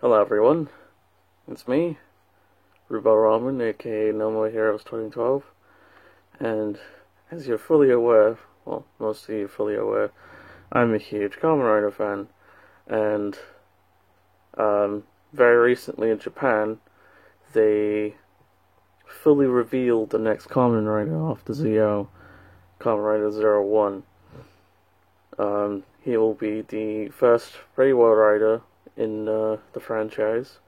Hello everyone, it's me, Rubo Ramen, aka No More Heroes 2012, and as you're fully aware, well, most of you fully aware, I'm a huge Kamen Rider fan, and very recently in Japan, they fully revealed the next Kamen Rider after Zio, Kamen Rider Zero One. He will be the first Reiwa Rider in the franchise,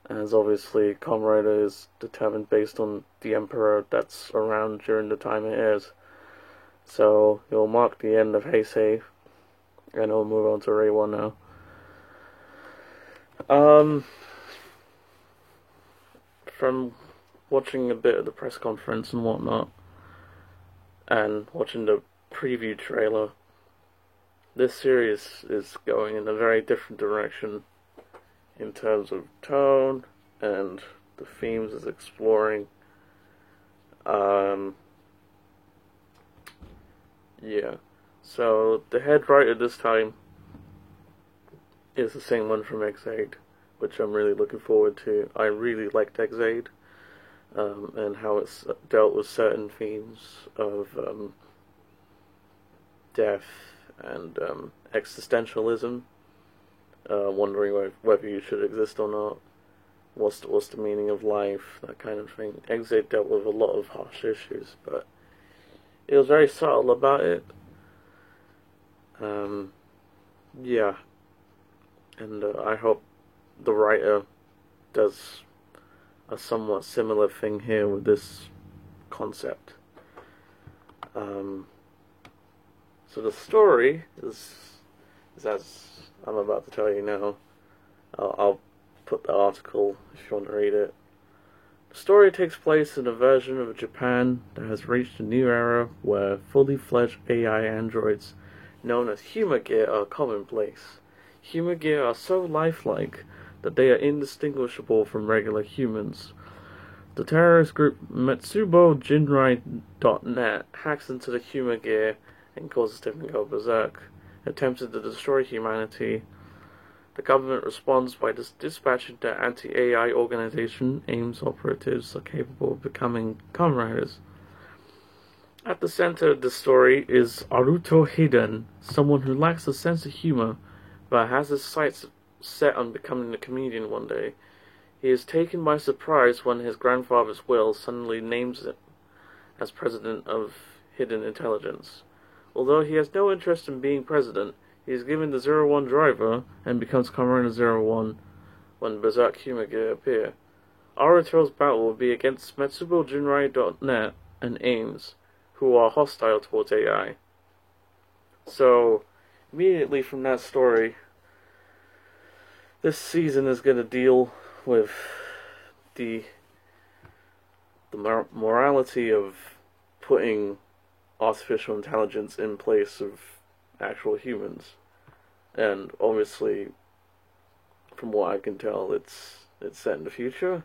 as obviously Kamen Rider is determined based on the Emperor that's around during the time it airs. So it will mark the end of Heisei, and it'll move on to Reiwa now. From watching a bit of the press conference and whatnot, and watching the preview trailer, this series is going in a very different direction in terms of tone and the themes it's exploring. Yeah. So the head writer this time is the same one from Ex-Aid, which I'm really looking forward to. I really liked Ex-Aid, and how it's dealt with certain themes of death and existentialism, wondering whether you should exist or not. What's the meaning of life? That kind of thing. Ex-Aid dealt with a lot of harsh issues, but it was very subtle about it. Yeah, and I hope the writer does a somewhat similar thing here with this concept. So the story is as I'm about to tell you now. I'll put the article if you want to read it. The story takes place in a version of Japan that has reached a new era where fully fledged AI androids known as Humagear are commonplace. Humagear are so lifelike that they are indistinguishable from regular humans. The terrorist group MetsuboJinrai.net hacks into the Humagear and causes them to go berserk, attempting to destroy humanity. The government responds by dispatching their anti-AI organization. AIMS operatives are capable of becoming Kamen Riders. At the center of the story is Aruto Hiden, someone who lacks a sense of humor, but has his sights set on becoming a comedian one day. He is taken by surprise when his grandfather's will suddenly names him as president of Hidden Intelligence. Although he has no interest in being president, he is given the Zero One driver and becomes Kamen Rider Zero One when Berserk Humagear appear. Aruto's battle will be against MetsuboJinrai.net and AIMS, who are hostile towards AI. So, immediately from that story, this season is going to deal with the morality of putting artificial intelligence in place of actual humans. And obviously, from what I can tell, it's set in the future.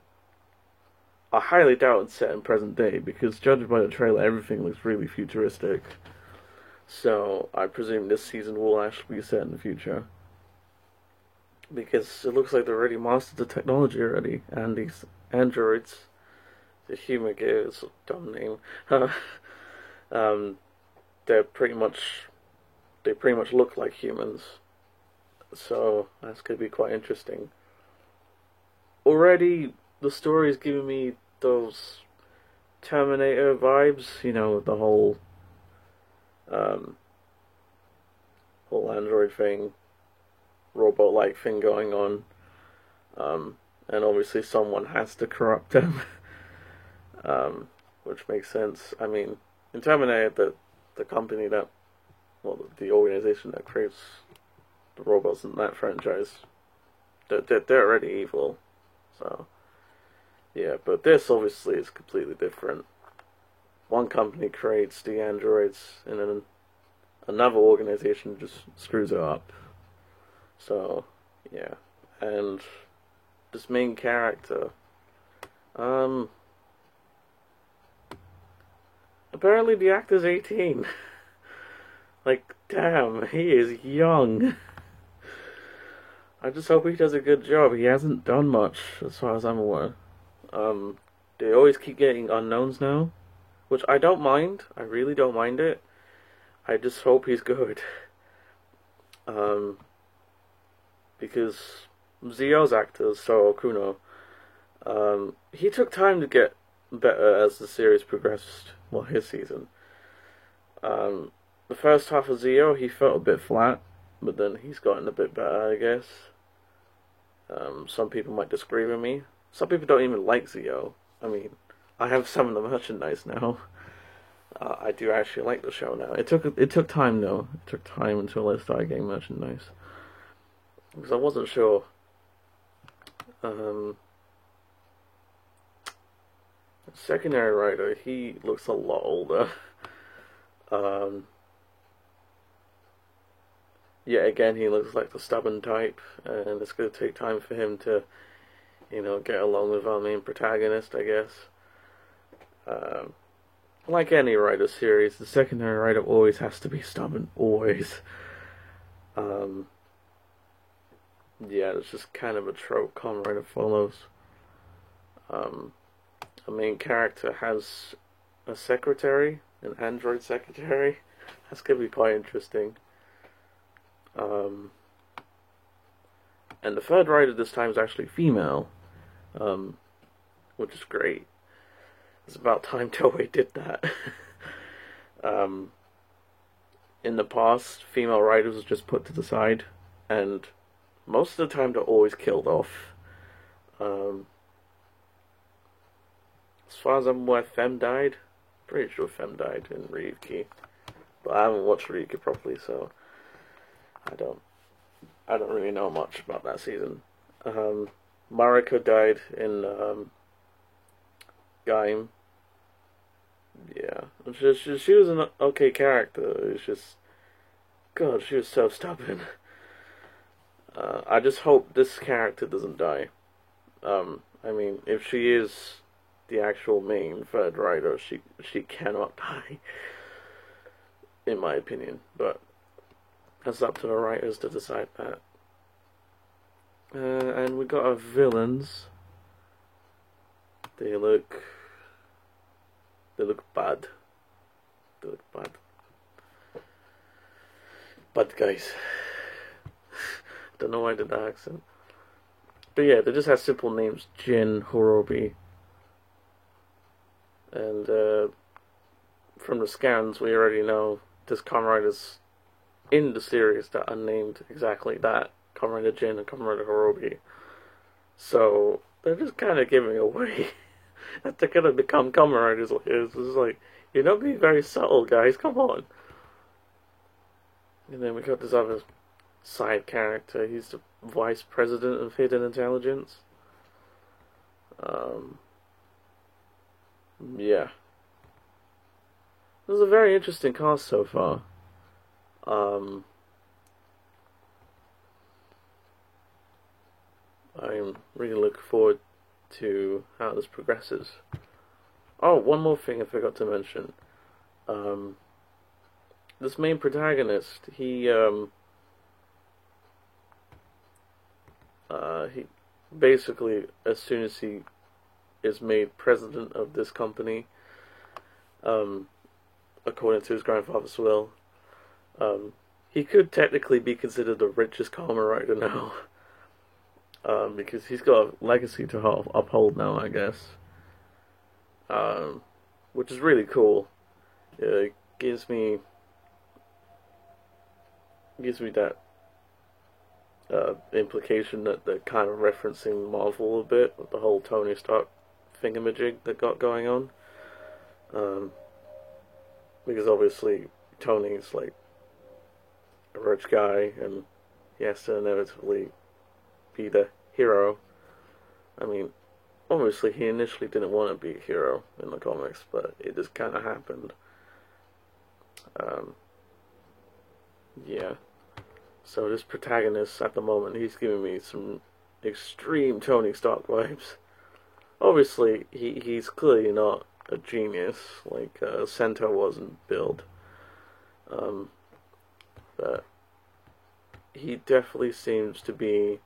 I highly doubt it's set in present day, because judging by the trailer, everything looks really futuristic. So I presume this season will actually be set in the future, because it looks like they already mastered the technology already, and these androids, the Humagear is a dumb name. They pretty much look like humans, so that's gonna be quite interesting. Already, the story is giving me those Terminator vibes, with the whole android thing, robot-like thing going on, and obviously someone has to corrupt them, which makes sense. I mean, in Terminator, the company that, well, the organization that creates the robots in that franchise, they're already evil, so yeah. But this obviously is completely different. One company creates the androids, and then another organization just screws it up. So yeah, and this main character, apparently the actor's 18. Like, damn, he is young. I just hope he does a good job. He hasn't done much, as far as I'm aware. Um, they always keep getting unknowns now, which I don't mind. I really don't mind it. I just hope he's good. Um, because Zio's actor, Soro Kuno, he took time to get better as the series progressed. Well, his season. The first half of Zio, he felt a bit flat, but then he's gotten a bit better, I guess. Some people might disagree with me. Some people don't even like Zio. I mean, I have some of the merchandise now. I do actually like the show now. It took time though. It took time until I started getting merchandise because I wasn't sure. Secondary writer, he looks a lot older. Yeah, again, he looks like the stubborn type, and it's going to take time for him to, get along with our main protagonist, I guess. Like any writer series, the secondary writer always has to be stubborn, always. Yeah, it's just kind of a trope Kamen Rider follows. A main character has a secretary, an android secretary. That's going to be quite interesting. And the third writer this time is actually female, which is great. It's about time Toei did that. In the past, female writers were just put to the side, and most of the time they're always killed off. As far as I'm aware, Femme died. Pretty sure Femme died in Ryuki, but I haven't watched Ryuki properly, so I don't really know much about that season. Mariko died in Gaim. Yeah, she was an okay character. It's just, God, she was so stubborn. I just hope this character doesn't die. I mean, if she is the actual main third writer, she cannot die, in my opinion. But that's up to the writers to decide that. And we got our villains. They look bad. They look bad. Bad guys. Don't know why I did that accent. But yeah, they just have simple names: Jin, Horobi. And from the scans, we already know this Kamen Rider's in the series that are named exactly that: Kamen Rider Jin and Kamen Rider Horobi. So they're just kind of giving away that they're gonna become Kamen Riders. It's just like, you're not being very subtle, guys. Come on. And then we got this other side character. He's the vice president of Hidden Intelligence. Yeah. This is a very interesting cast so far. I'm really looking forward to how this progresses. Oh, one more thing I forgot to mention. This main protagonist, he basically, as soon as he is made president of this company, according to his grandfather's will, he could technically be considered the richest Kamen Rider now. Because he's got a legacy to uphold now, I guess. Which is really cool. It gives me that implication that they're kind of referencing Marvel a bit with the whole Tony Stark thingamajig that got going on. Because obviously Tony's like a rich guy and he has to inevitably be the hero. I mean, obviously he initially didn't want to be a hero in the comics, but it just kind of happened. Yeah. So this protagonist at the moment, he's giving me some extreme Tony Stark vibes. Obviously, he's clearly not a genius like Sento was in Build. But he definitely seems to be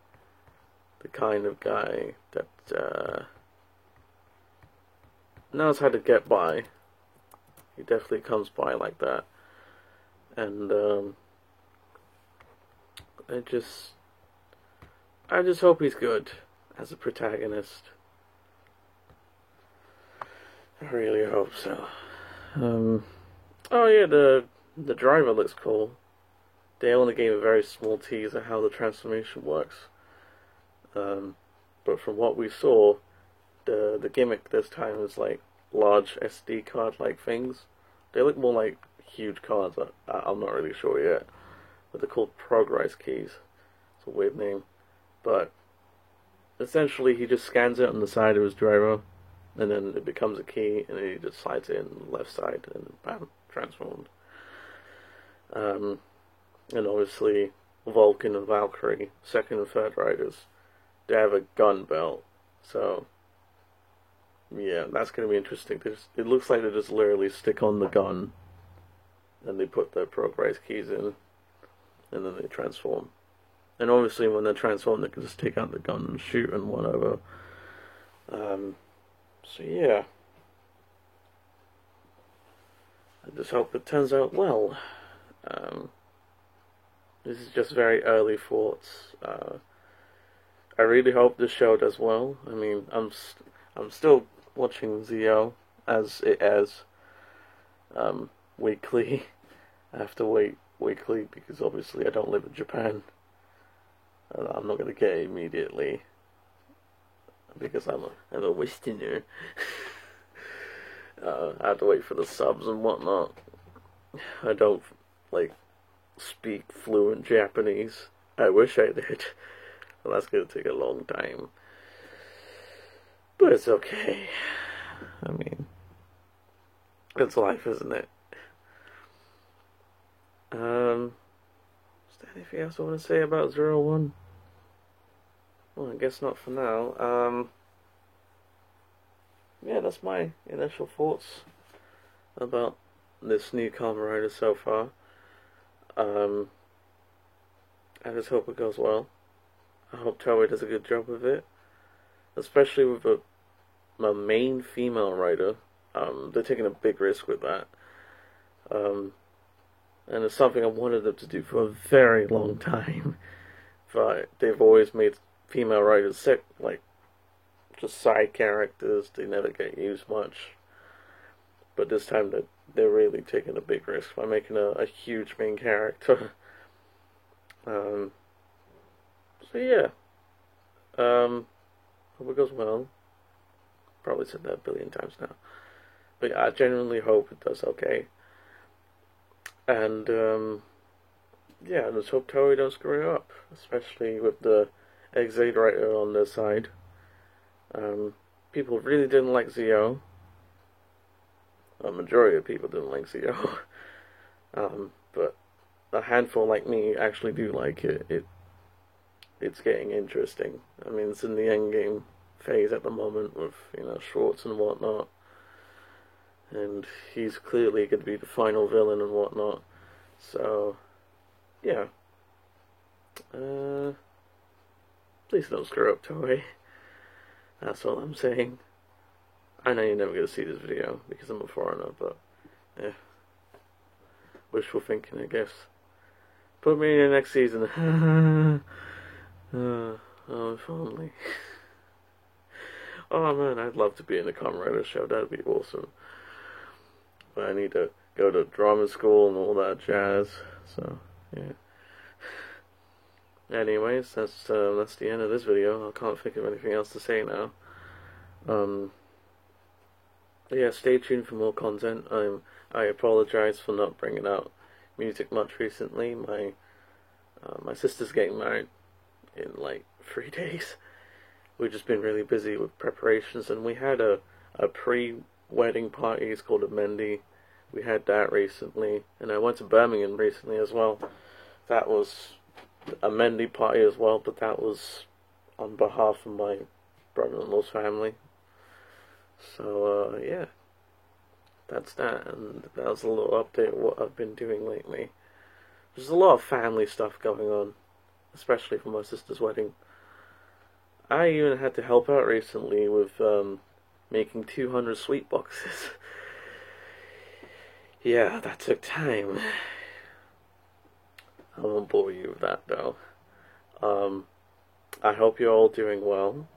the kind of guy that knows how to get by. He definitely comes by like that. And I just hope he's good as a protagonist. I really hope so. Oh yeah, the driver looks cool. They only gave a very small tease of how the transformation works. But from what we saw, the gimmick this time is like large SD card like things. They look more like huge cards. I'm not really sure yet. But they're called Progress keys. It's a weird name. But essentially he just scans it on the side of his driver, and then it becomes a key, and then he just slides it in the left side, and bam, transformed. And obviously Vulcan and Valkyrie, second and third riders, they have a gun belt. So yeah, that's going to be interesting. It looks like they just literally stick on the gun, and they put the Progress keys in, and then they transform. And obviously when they transform, they can just take out the gun and shoot and whatever. So yeah, I just hope it turns out well. This is just very early thoughts. I really hope this show does well. I mean, I'm still watching Zio as it airs weekly. I have to wait weekly because obviously I don't live in Japan. I'm not going to get it immediately because I'm a Westerner. I have to wait for the subs and whatnot. I don't speak fluent Japanese. I wish I did. Well, that's going to take a long time. But it's okay. I mean, it's life, isn't it? Is there anything else I want to say about 01? Well, I guess not for now. Yeah, that's my initial thoughts about this new Kamen Rider so far. I just hope it goes well. I hope Toei does a good job with it, especially with a main female writer. They're taking a big risk with that, and it's something I wanted them to do for a very long time. But they've always made female writers just side characters. They never get used much. But this time they're really taking a big risk by making a huge main character. So yeah. Hope it goes well. Probably said that a billion times now. But yeah, I genuinely hope it does okay. And yeah, let's hope Toei don't screw it up. Especially with the Exade writer on their side. People really didn't like Zio. A majority of people didn't like Zio. But a handful like me actually do like it. It's getting interesting. I mean, it's in the end game phase at the moment with, Schwartz and whatnot. And he's clearly going to be the final villain and whatnot. So, yeah. Please don't screw up Toei. That's all I'm saying. I know you're never going to see this video because I'm a foreigner, but yeah. Wishful thinking, I guess. Put me in the next season. Oh, if only. Oh man, I'd love to be in a Kamen Rider show. That'd be awesome. But I need to go to drama school and all that jazz. So, yeah. Anyways, that's the end of this video. I can't think of anything else to say now. Yeah, stay tuned for more content. I apologize for not bringing out music much recently. My sister's getting married in 3 days. We've just been really busy with preparations, and we had a pre-wedding party. It's called a Mendy. We had that recently, and I went to Birmingham recently as well. That was a Mendy party as well, but that was on behalf of my brother-in-law's family. So, yeah. That's that, and that was a little update of what I've been doing lately. There's a lot of family stuff going on, especially for my sister's wedding. I even had to help out recently with making 200 sweet boxes. Yeah, that took time. I won't bore you with that though. I hope you're all doing well.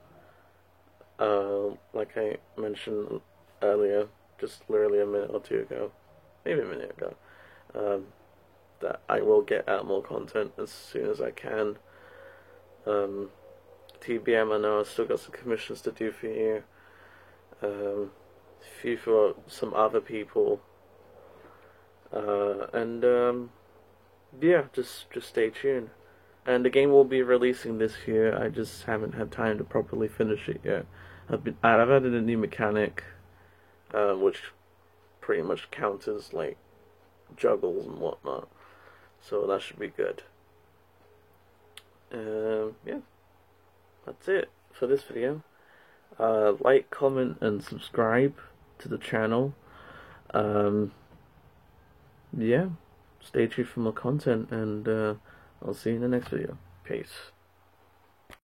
Like I mentioned earlier, just literally a minute or two ago, maybe a minute ago, that I will get out more content as soon as I can. TBM, I know I've still got some commissions to do for you. A few for some other people. And yeah, just stay tuned. And the game will be releasing this year. I just haven't had time to properly finish it yet. I've added a new mechanic, which pretty much counts as like juggles and whatnot. So that should be good. Yeah, that's it for this video. Like, comment, and subscribe to the channel. Yeah, stay tuned for more content, and I'll see you in the next video. Peace.